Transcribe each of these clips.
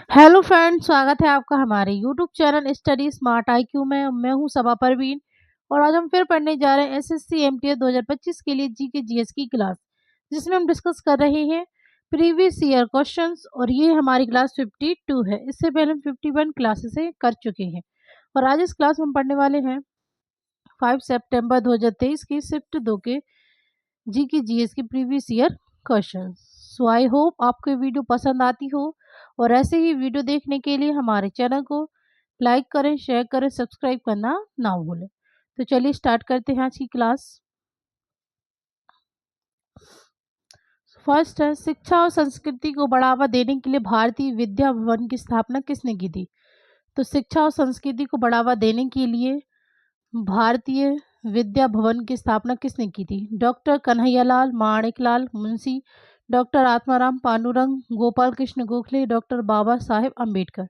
Hello friends, स्वागत है आपका हमारे YouTube channel study smart IQ में। मैं हूं सबा परवीन और आज हम फिर पढ़ने जा रहे हैं एसएससी एमटीएस 2025 के लिए जीके जीएस की क्लास, जिसमें हम डिस्कस कर रहे हैं प्रीवियस ईयर क्वेश्चंस। और ये हमारी क्लास 52 है। इससे पहले हम 51 क्लासेस कर चुके हैं और आज इस क्लास में हम पढ़ने वाले हैं 5 सितंबर 2023 की शिफ्ट 2 के जीके जीएस की previous year question. So I hope आपको ये वीडियो पसंद आती हो और ऐसे ही वीडियो देखने के लिए हमारे चैनल को लाइक करें, शेयर करें, सब्सक्राइब करना ना भूलें। तो चलिए स्टार्ट करते हैं आज की क्लास। फर्स्ट है, शिक्षा और संस्कृति को बढ़ावा देने के लिए भारतीय विद्या भवन की स्थापना किसने की थी? तो शिक्षा और संस्कृति को बढ़ावा देने के लिए भारतीय विद्या भवन की स्थापना किसने की थी? Doctor Kanhaiyalal Maneklal Munshi, doctor Atmaram Pandurang, Gopal Krishna Gokhale, doctor Baba Saheb Ambedkar.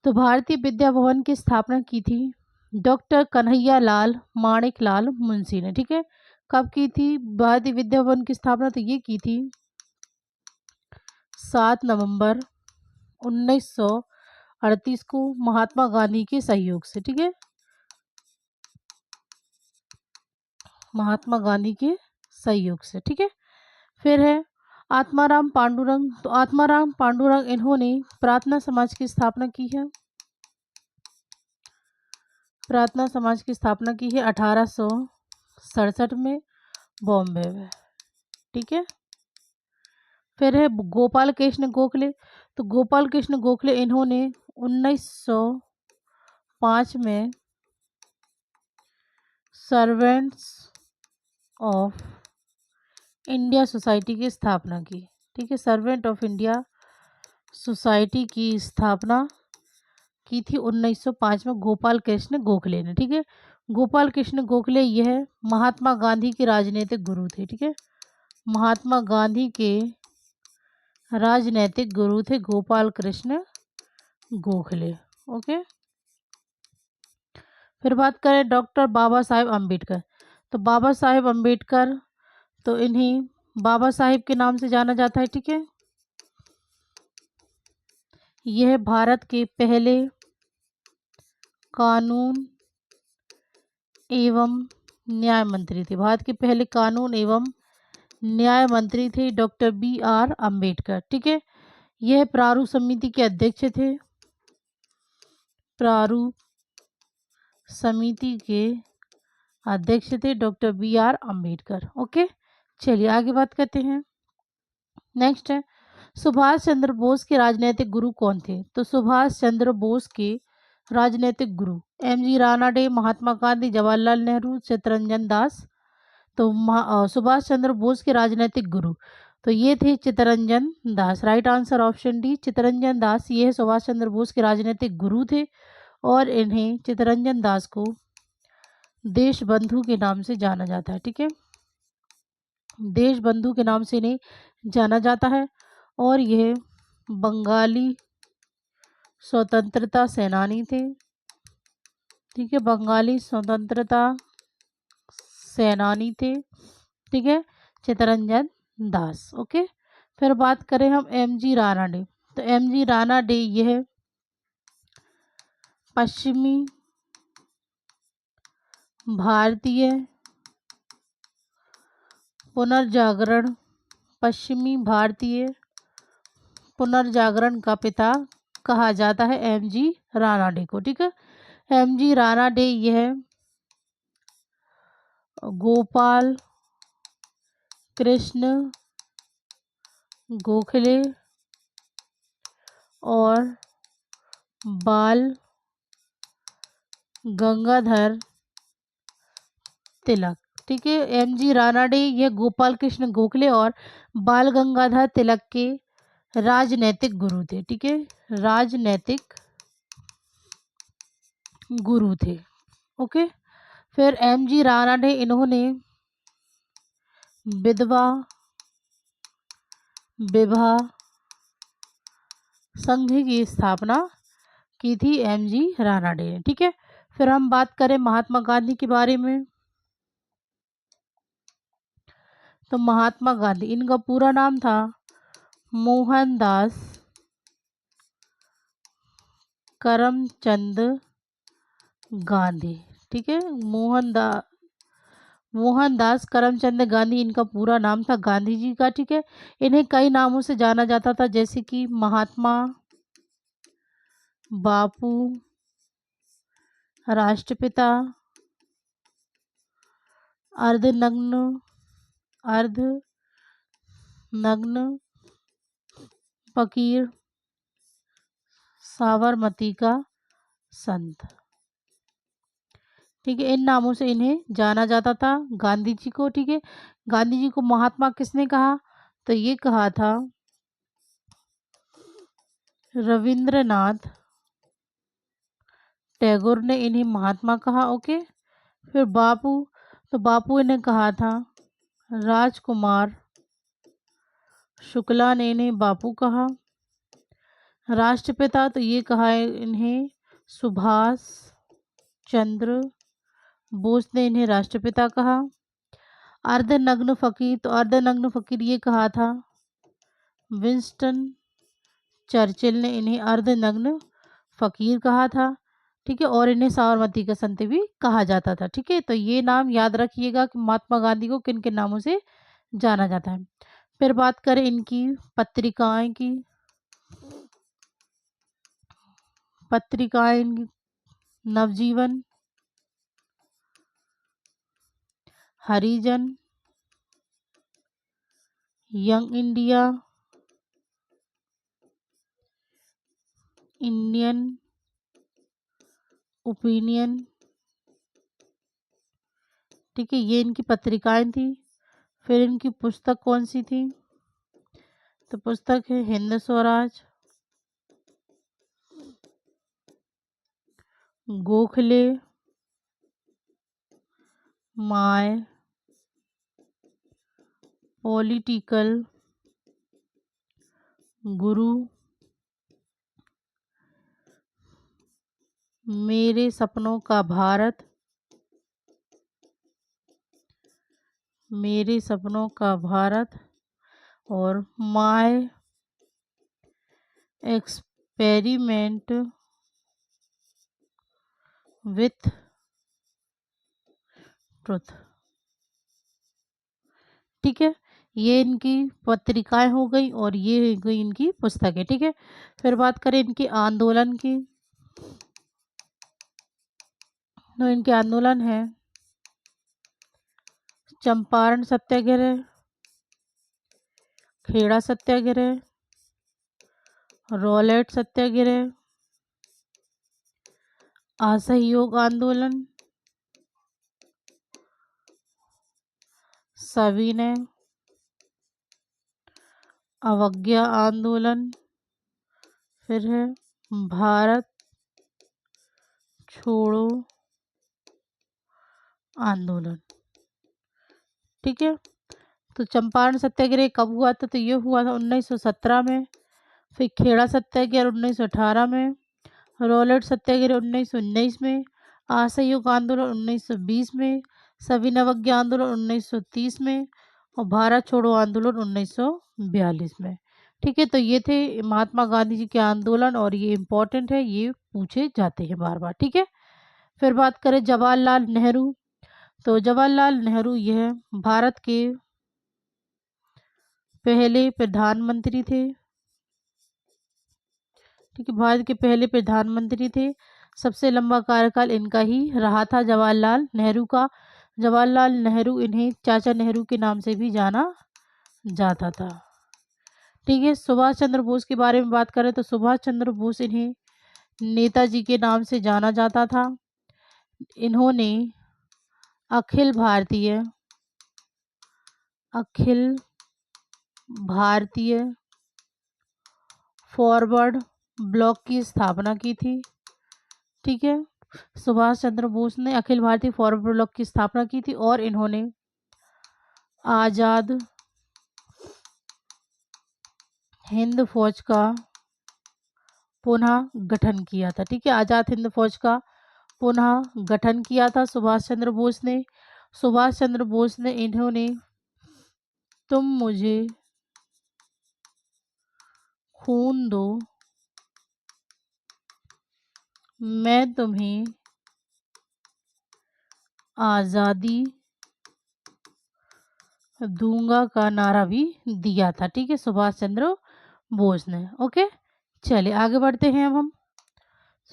तो भारतीय विद्या भवन की स्थापना की थी डॉक्टर कन्हैयालाल माणिकलाल मुंशी ने। ठीक है, कब की थी भारतीय विद्या भवन की स्थापना? तो ये की थी 7 नवंबर 1938 को महात्मा गांधी के सहयोग से। ठीक है, महात्मा गांधी के सहयोग से। ठीक है, फिर है आत्माराम पांडुरंग। तो आत्माराम पांडुरंग इन्होंने प्रार्थना समाज की स्थापना की है। प्रार्थना समाज की स्थापना की है 1867 में बॉम्बे में। ठीक है, फिर है गोपाल कृष्ण गोखले। तो गोपाल कृष्ण गोखले इन्होंने 1905 में सर्वेंट्स ऑफ इंडिया सोसाइटी की स्थापना की। ठीक है, सर्वेंट ऑफ इंडिया सोसाइटी की स्थापना की थी 1905 में गोपाल कृष्ण गोखले ने। ठीक है, गोपाल कृष्ण गोखले यह महात्मा गांधी के राजनीतिक गुरु थे। ठीक है, महात्मा गांधी के राजनीतिक गुरु थे गोपाल कृष्ण गोखले। ओके, फिर बात करें डॉक्टर बाबा साहेब अम्बेडकर। तो बाबा साहेब अम्बेडकर, तो इन्हीं बाबा साहेब के नाम से जाना जाता है। ठीक है, यह भारत के पहले कानून एवं न्याय मंत्री थे। भारत के पहले कानून एवं न्याय मंत्री थे डॉक्टर बी आर अम्बेडकर। ठीक है, यह प्रारूप समिति के अध्यक्ष थे। प्रारूप समिति के अध्यक्ष थे doctor B R Ambedkar. Okay, चलिए आगे बात करते हैं। नेक्स्ट है, सुभाष चंद्र बोस के राजनीतिक गुरु कौन थे? तो सुभाष चंद्र बोस के राजनीतिक गुरु एम जी रानाडे, महात्मा गांधी, जवाहरलाल नेहरू, चित्तरंजन दास। तो सुभाष चंद्र बोस के राजनीतिक गुरु तो ये थे Chittaranjan Das. Right answer option D, Chittaranjan Das ये सुभाष चंद्र बोस के राजनीतिक गुरु थे और इन्हें चित्तरंजन दास को देश बंधु के नाम से जाना जाता है। ठीक है, देश बंधु के नाम से इन्हें जाना जाता है और यह बंगाली स्वतंत्रता सेनानी थे। ठीक है, बंगाली स्वतंत्रता सेनानी थे। ठीक है, चित्तरंजन दास। ओके, फिर बात करें हम एम जी रानाडे। तो एम जी रानाडे यह पश्चिमी भारतीय पुनर्जागरण, पश्चिमी भारतीय पुनर्जागरण का पिता कहा जाता है एम जी रानाडे को। ठीक है, एम जी रानाडे यह गोपाल कृष्ण गोखले और बाल गंगाधर तिलक। ठीक है, एम जी रानाडे यह गोपाल कृष्ण गोखले और बाल गंगाधर तिलक के राजनैतिक गुरु थे। ठीक है, राजनैतिक गुरु थे। ओके, फिर एम जी रानाडे इन्होंने विधवा विवाह संघ की स्थापना की थी एम जी रानाडे ने। ठीक है, फिर हम बात करें महात्मा गांधी के बारे में। तो महात्मा गांधी, इनका पूरा नाम था मोहनदास करमचंद गांधी। ठीक है, मोहनदास करमचंद गांधी इनका पूरा नाम था, गांधी जी का। ठीक है, इन्हें कई नामों से जाना जाता था, जैसे कि महात्मा, बापू, राष्ट्रपिता, अर्धनग्न अर्धनग्न फकीर, साबरमती का संत। ठीक है, इन नामों से इन्हें जाना जाता था, गांधी जी को। ठीक है, गांधी जी को महात्मा किसने कहा? तो ये कहा था रविंद्रनाथ टैगोर ने इन्हें महात्मा कहा। ओके, फिर बापू, तो बापू इन्हें कहा था राजकुमार शुक्ला ने इन्हें बापू कहा। राष्ट्रपिता, तो ये कहा है इन्हें सुभाष चंद्र बोस ने इन्हें राष्ट्रपिता कहा। अर्धनग्न फकीर, तो अर्धनग्न फकीर ये कहा था विंस्टन चर्चिल ने इन्हें अर्धनग्न फकीर कहा था। ठीक है, और इन्हें साबरमती का संत भी कहा जाता था। ठीक है, तो ये नाम याद रखिएगा कि महात्मा गांधी को किन किन नामों से जाना जाता है। फिर बात करें इनकी पत्रिकाएं की। पत्रिकाएं इनकी नवजीवन, हरिजन, यंग इंडिया, इंडियन ओपिनियन। ठीक है, ये इनकी पत्रिकाएं थी। फिर इनकी पुस्तक कौन सी थी? तो पुस्तक है हिंद स्वराज, गोखले, माय पॉलिटिकल गुरु, मेरे सपनों का भारत, मेरे सपनों का भारत, और माय एक्सपेरिमेंट विथ ट्रुथ। ठीक है, ये इनकी पत्रिकाएं हो गई और ये हो गई इनकी पुस्तकें। ठीक है, फिर बात करें इनके आंदोलन की। तो इनके आंदोलन है चंपारण सत्याग्रह, खेड़ा सत्याग्रह, रॉलेट सत्याग्रह, असहयोग आंदोलन, सविनय अवज्ञा आंदोलन, फिर है भारत छोड़ो आंदोलन। ठीक है, तो चंपारण सत्याग्रह कब हुआ था? तो ये हुआ था 1917 में। फिर खेड़ा सत्याग्रह 1918 में, रॉलेट सत्याग्रह 1919 में, असहयोग आंदोलन 1920 में, सविनय अवज्ञा आंदोलन 1930 में, और भारत छोड़ो आंदोलन 1942 में। ठीक है, तो ये थे महात्मा गांधी जी के आंदोलन और ये इम्पोर्टेंट है, ये पूछे जाते हैं बार बार। ठीक है, फिर बात करें जवाहरलाल नेहरू। तो जवाहरलाल नेहरू यह भारत के पहले प्रधानमंत्री थे। ठीक है, भारत के पहले प्रधानमंत्री थे। सबसे लंबा कार्यकाल इनका ही रहा था जवाहरलाल नेहरू का। जवाहरलाल नेहरू इन्हें चाचा नेहरू के नाम से भी जाना जाता था। ठीक है, सुभाष चंद्र बोस के बारे में बात करें तो सुभाष चंद्र बोस इन्हें नेताजी के नाम से जाना जाता था। इन्होंने अखिल भारतीय अखिल भारतीय फॉरवर्ड ब्लॉक की स्थापना की थी। ठीक है, सुभाष चंद्र बोस ने अखिल भारतीय फॉरवर्ड ब्लॉक की स्थापना की थी और इन्होंने आज़ाद हिंद फौज का पुनः गठन किया था। ठीक है, आज़ाद हिंद फौज का पुनः गठन किया था सुभाष चंद्र बोस ने। सुभाष चंद्र बोस ने इन्होंने तुम मुझे खून दो मैं तुम्हें आज़ादी दूंगा का नारा भी दिया था। ठीक है, सुभाष चंद्र बोस ने। ओके, चलिए आगे बढ़ते हैं अब हम।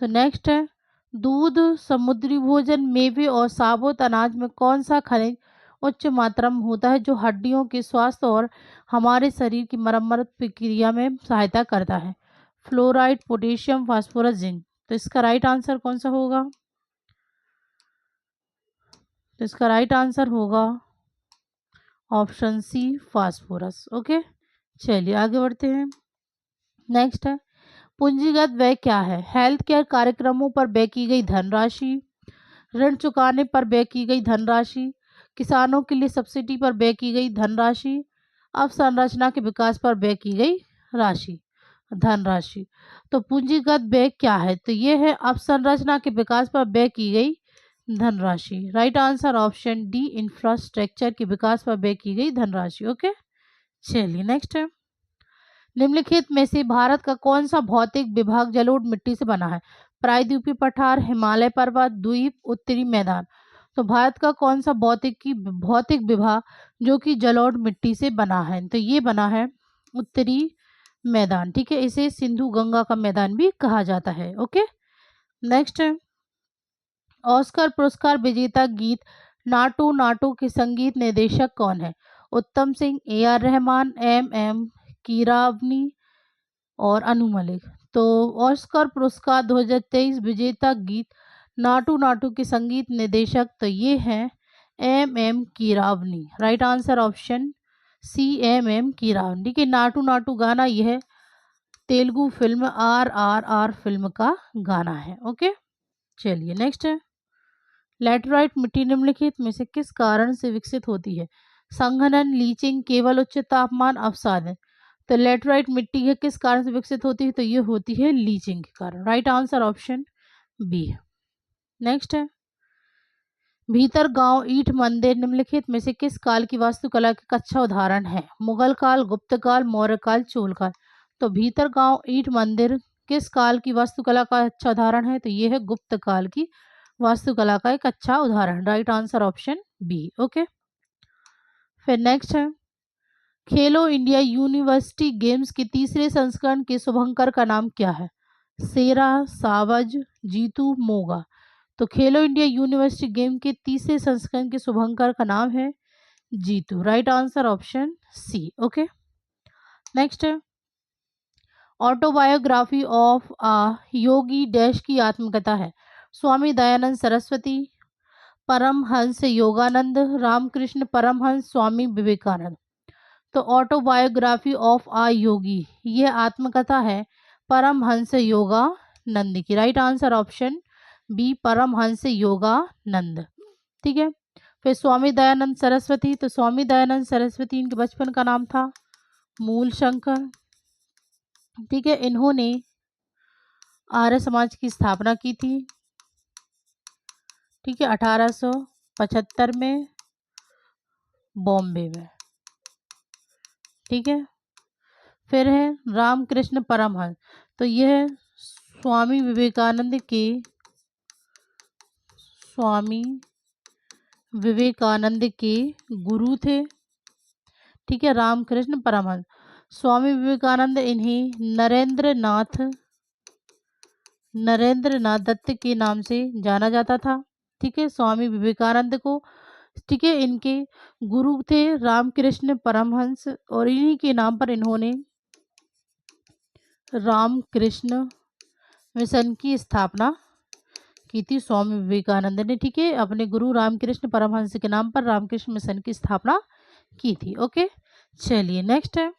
सो नेक्स्ट है, दूध, समुद्री भोजन, मेवे और साबुत अनाज में कौन सा खनिज उच्च मात्रा में होता है जो हड्डियों के स्वास्थ्य और हमारे शरीर की मरम्मत प्रक्रिया में सहायता करता है? Fluoride, potassium, phosphorus, zinc. तो इसका राइट आंसर कौन सा होगा? तो इसका राइट आंसर होगा ऑप्शन सी, फास्फोरस। ओके, चलिए आगे बढ़ते हैं। नेक्स्ट है, पूंजीगत व्यय क्या है? हेल्थ केयर कार्यक्रमों पर व्यय की गई धनराशि, ऋण चुकाने पर व्यय की गई धनराशि, किसानों के लिए सब्सिडी पर व्यय की गई धनराशि, अवसंरचना के विकास पर व्यय की गई राशि, धनराशि। तो पूंजीगत व्यय क्या है? तो ये है अवसंरचना के विकास पर व्यय की गई धनराशि। Right answer option D, infrastructure के विकास पर व्यय की गई धनराशि। ओके, चलिए नेक्स्ट है, निम्नलिखित में से भारत का कौन सा भौतिक विभाग जलोढ़ मिट्टी से बना है? प्रायद्वीपीय पठार, हिमालय पर्वत, द्वीप, उत्तरी मैदान। तो भारत का कौन सा भौतिक विभाग जो कि जलोढ़ मिट्टी से बना है? तो ये बना है उत्तरी मैदान। ठीक है, इसे सिंधु गंगा का मैदान भी कहा जाता है। ओके, नेक्स्ट है, ऑस्कर पुरस्कार विजेता गीत नाटू नाटू के संगीत निर्देशक कौन है? Uttam Singh, A R Rahman, M Keeravani और अनु मलिक। तो ऑस्कर पुरस्कार 2023 विजेता गीत नाटू नाटू के संगीत निर्देशक तो ये हैं Keeravani. Right answer option C, Keeravani. ठीक है, नाटू नाटू गाना यह तेलुगु फिल्म RRR फिल्म का गाना है। ओके, चलिए नेक्स्ट है, लैटेराइट मिट्टी निम्नलिखित में से किस कारण से विकसित होती है? संघनन, लीचिंग, केवल उच्च तापमान, अवसादन। तो लेटराइट मिट्टी है किस कारण से विकसित होती है? तो ये होती है लीचिंग के कारण। राइट आंसर ऑप्शन बी है। नेक्स्ट है, भीतर गांव ईंट मंदिर निम्नलिखित में से किस काल की वास्तुकला का अच्छा उदाहरण है? मुगल काल, गुप्त काल, मौर्य काल, चोल काल। तो भीतर गांव ईंट मंदिर किस काल की वास्तुकला का अच्छा उदाहरण है? तो ये है गुप्त काल की वास्तुकला का एक अच्छा उदाहरण। Right answer option B. Okay, फिर नेक्स्ट है, खेलो इंडिया यूनिवर्सिटी गेम्स के तीसरे संस्करण के शुभंकर का नाम क्या है? सेरा, सावज, जीतू, मोगा। तो खेलो इंडिया यूनिवर्सिटी गेम के तीसरे संस्करण के शुभंकर का नाम है Jitu. Right answer option C. Okay, next है, autobiography of a yogi dash की आत्मकथा है? स्वामी दयानंद सरस्वती, परमहंस योगानंद, रामकृष्ण परमहंस, स्वामी विवेकानंद। तो ऑटोबायोग्राफी ऑफ आ योगी ये आत्मकथा है परमहंस योगानंद की। Right answer option B, Paramahansa Yogananda. ठीक है, फिर स्वामी दयानंद सरस्वती। तो स्वामी दयानंद सरस्वती इनके बचपन का नाम था मूल शंकर। ठीक है, इन्होंने आर्य समाज की स्थापना की थी। ठीक है, 1875 में बॉम्बे में। ठीक है, फिर है रामकृष्ण परमहंस। तो यह स्वामी विवेकानंद के गुरु थे। ठीक है, रामकृष्ण परमहंस। स्वामी विवेकानंद इन्हें नरेंद्र नाथ दत्त के नाम से जाना जाता था। ठीक है, स्वामी विवेकानंद को, ठीक है, इनके गुरु थे रामकृष्ण परमहंस और इन्हीं के नाम पर इन्होंने रामकृष्ण मिशन की स्थापना की थी स्वामी विवेकानंद ने। ठीक है, अपने गुरु रामकृष्ण परमहंस के नाम पर रामकृष्ण मिशन की स्थापना की थी। ओके, चलिए नेक्स्ट है,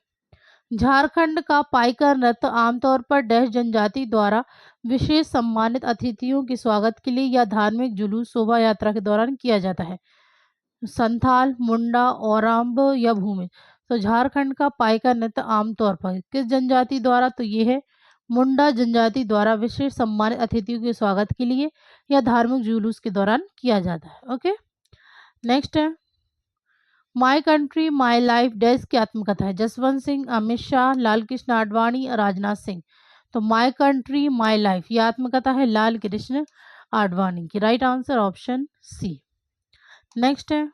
झारखंड का पाइका नृत्य आमतौर पर डैश जनजाति द्वारा विशेष सम्मानित अतिथियों के स्वागत के लिए या धार्मिक जुलूस शोभा यात्रा के दौरान किया जाता है? संथाल, मुंडा, ओरांब या भूमि। तो झारखंड का पाइका नृत्य आमतौर पर किस जनजाति द्वारा? तो ये है मुंडा जनजाति द्वारा विशेष सम्मानित अतिथियों के स्वागत के लिए या धार्मिक जुलूस के दौरान किया जाता है। ओके, नेक्स्ट है, my country my life dash की आत्मकथा है? जसवंत सिंह, अमित शाह, लाल कृष्ण आडवाणी, राजनाथ सिंह। तो माय कंट्री माय लाइफ ये आत्मकथा है लाल कृष्ण आडवाणी की। Right answer option C. Next है,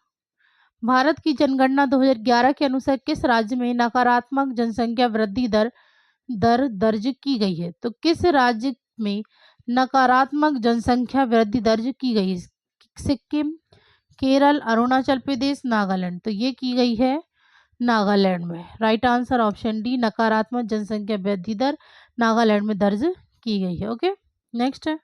भारत की जनगणना 2011 के अनुसार किस राज्य में नकारात्मक जनसंख्या वृद्धि दर दर दर्ज की गई है? तो किस राज्य में नकारात्मक जनसंख्या वृद्धि दर्ज की गई है? सिक्किम, केरल, अरुणाचल प्रदेश, नागालैंड। तो ये की गई है नागालैंड में। राइट आंसर ऑप्शन डी, नकारात्मक जनसंख्या वृद्धि दर नागालैंड में दर्ज की गई है। ओके, नेक्स्ट है,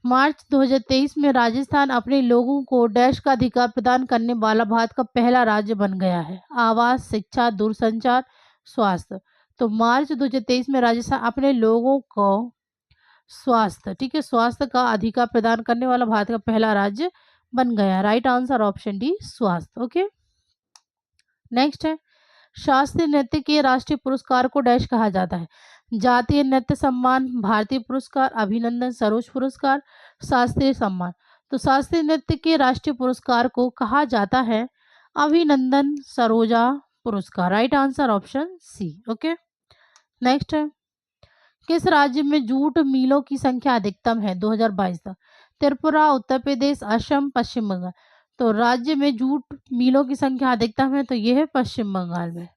मार्च 2023 में राजस्थान अपने लोगों को डैश का अधिकार प्रदान करने वाला भारत का पहला राज्य बन गया है। आवास, शिक्षा, दूरसंचार, स्वास्थ्य। तो मार्च 2023 में राजस्थान अपने लोगों को स्वास्थ्य, ठीक है, स्वास्थ्य का अधिकार प्रदान करने वाला भारत का पहला राज्य बन गया। राइट आंसर ऑप्शन डी, स्वास्थ्य। ओके, नेक्स्ट है, शास्त्रीय नृत्य के राष्ट्रीय पुरस्कार को डैश कहा जाता है? जातीय नृत्य सम्मान, भारतीय पुरस्कार, अभिनंदन, सरोज पुरस्कार, शास्त्रीय सम्मान। तो शास्त्रीय नृत्य के राष्ट्रीय पुरस्कार को कहा जाता है अभिनंदन सरोजा पुरस्कार। Right answer option C. Okay, next है, किस राज्य में जूट मिलों की संख्या अधिकतम है 2022 तक? त्रिपुरा, उत्तर प्रदेश, असम, पश्चिम बंगाल। तो राज्य में जूट मिलों की संख्या अधिकतम है तो यह है पश्चिम बंगाल में।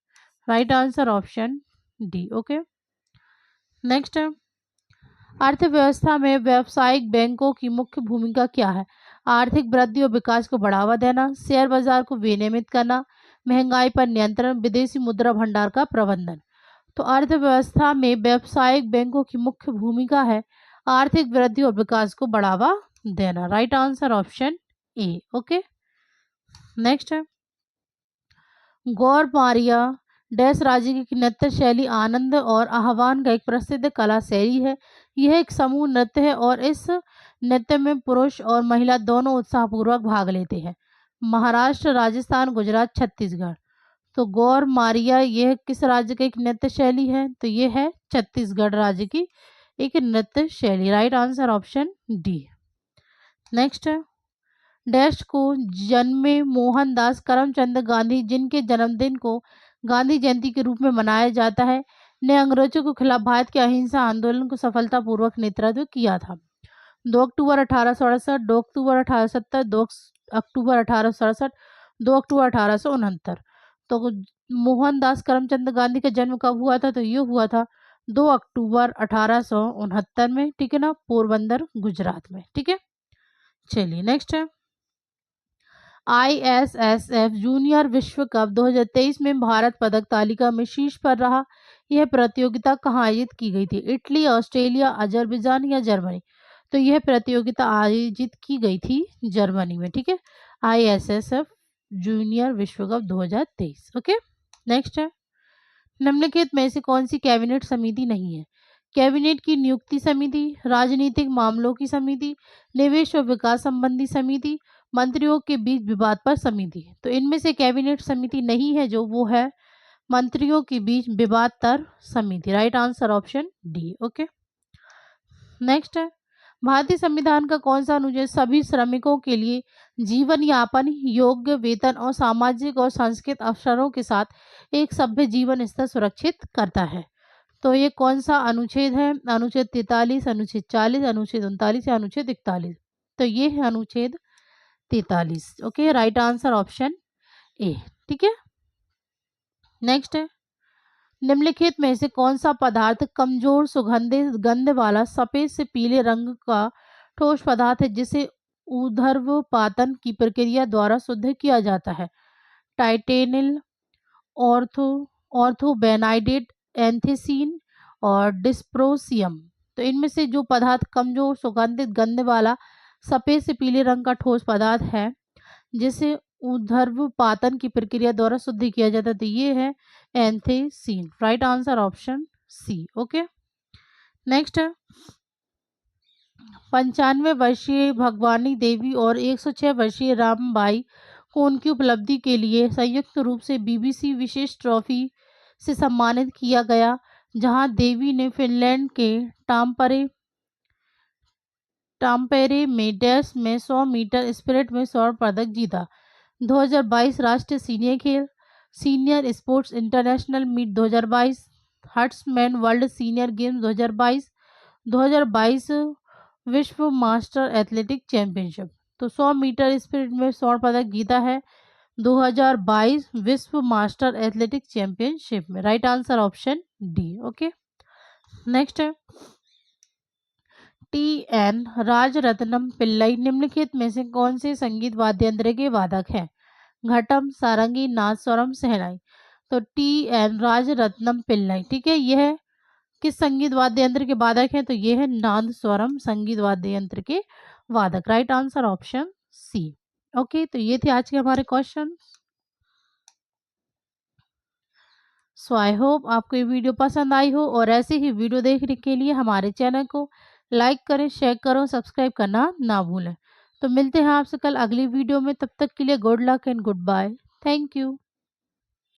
Right answer option D. Okay, next है, अर्थव्यवस्था में व्यावसायिक बैंकों की मुख्य भूमिका क्या है? आर्थिक वृद्धि और विकास को बढ़ावा देना, शेयर बाजार को विनियमित करना, महंगाई पर नियंत्रण, विदेशी मुद्रा भंडार का प्रबंधन। तो अर्थव्यवस्था में व्यावसायिक बैंकों की मुख्य भूमिका है आर्थिक वृद्धि और विकास को बढ़ावा देना। Right answer option A. Okay, next है, गौर मारिया डैश राज्य की नृत्य शैली आनंद और आह्वान का एक प्रसिद्ध कला शैली है। यह एक समूह नृत्य है और इस नृत्य में पुरुष और महिला दोनों उत्साहपूर्वक भाग लेते हैं। महाराष्ट्र, राजस्थान, गुजरात, छत्तीसगढ़। तो गौर मारिया यह किस राज्य की एक नृत्य शैली है? तो यह है छत्तीसगढ़ राज्य की एक नृत्य शैली। Right answer option D. Next है, डैश को जन्मे मोहनदास करमचंद गांधी जिनके जन्मदिन को गांधी जयंती के रूप में मनाया जाता है ने अंग्रेजों के खिलाफ भारत के अहिंसा आंदोलन को सफलतापूर्वक नेतृत्व किया था। 2 अक्टूबर 1868, 2 अक्टूबर 1870, 2 अक्टूबर 1867, 2 अक्टूबर 1869। तो मोहनदास करमचंद गांधी का जन्म कब हुआ था? तो ये हुआ था 2 अक्टूबर 1869 में, ठीक है ना, पोरबंदर गुजरात में। ठीक है, चलिए नेक्स्ट है, ISSF जूनियर विश्व कप 2023 में भारत पदक तालिका में शीर्ष पर रहा। यह प्रतियोगिता कहाँ आयोजित की गई थी? इटली, ऑस्ट्रेलिया, अजरबैजान या जर्मनी? तो यह प्रतियोगिता आयोजित की गई थी जर्मनी में। ठीक है, ISSF जूनियर विश्व कप 2023। ओके, नेक्स्ट है, निम्नलिखित में से कौन सी कैबिनेट समिति नहीं है? कैबिनेट की नियुक्ति समिति, राजनीतिक मामलों की समिति, निवेश और विकास संबंधी समिति, मंत्रियों के बीच विवाद पर समिति। तो इनमें से कैबिनेट समिति नहीं है जो वो है मंत्रियों के बीच विवाद पर समिति। Right answer option D. Okay, next है, भारतीय संविधान का कौन सा अनुच्छेद सभी श्रमिकों के लिए जीवन यापन योग्य वेतन और सामाजिक और सांस्कृतिक अवसरों के साथ एक सभ्य जीवन स्तर सुरक्षित करता है? तो ये कौन सा अनुच्छेद है? अनुच्छेद 43, अनुच्छेद 40, अनुच्छेद 39 या अनुच्छेद 41? तो ये है अनुच्छेद 43। Okay, right answer option A. ठीक है, नेक्स्ट है, निम्नलिखित में से कौन सा पदार्थ कमजोर सुगंधित गंध वाला सफेद से पीले रंग का ठोस पदार्थ है जिसे ऊर्ध्वपातन की प्रक्रिया द्वारा शुद्ध किया जाता है? टाइटेनिल, ऑर्थो ऑर्थोबेनाइडेट, एंथेसिन और डिस्प्रोसियम। तो इनमें से जो पदार्थ कमजोर सुगंधित गंध वाला सफेद से पीले रंग का ठोस पदार्थ है जिसे ऊर्ध्वपातन की प्रक्रिया द्वारा शुद्ध किया जाता है, तो ये है एंथेसिन। Right answer option C. Okay, next है, 95 वर्षीय भगवानी देवी और 106 वर्षीय रामबाई को उनकी उपलब्धि के लिए संयुक्त रूप से BBC विशेष ट्रॉफी से सम्मानित किया गया, जहां देवी ने फिनलैंड के टाम्पेरे में डैश में 100 मीटर स्प्रिंट में स्वर्ण पदक जीता। 2022 राष्ट्रीय सीनियर खेल senior sports international meet 2022 Huntsman world senior games 2022, 2022 विश्व मास्टर एथलेटिक चैंपियनशिप। तो 100 मीटर स्पीड में स्वर्ण पदक जीता है 2022 विश्व मास्टर एथलेटिक चैंपियनशिप में। Right answer option D. Okay, next है टी एन राजरत्नम पिल्लई निम्नलिखित में से कौन से संगीत वाद्य यंत्र के वादक हैं? घटम, सारंगी, नादस्वरम, शहनाई। तो टी एन राजरत्नम पिल्लई, ठीक है, यह किस संगीत वाद्य यंत्र के वादक हैं? तो ये है नादस्वरम संगीत वाद्य यंत्र के वादक। Right answer option C. Okay, तो ये थे आज के हमारे क्वेश्चन। सो आई होप आपको ये वीडियो पसंद आई हो, और ऐसे ही वीडियो देखने के लिए हमारे चैनल को लाइक करें, शेयर करो, सब्सक्राइब करना ना भूलें। तो मिलते हैं आपसे कल अगली वीडियो में, तब तक के लिए good luck and good bye. Thank you.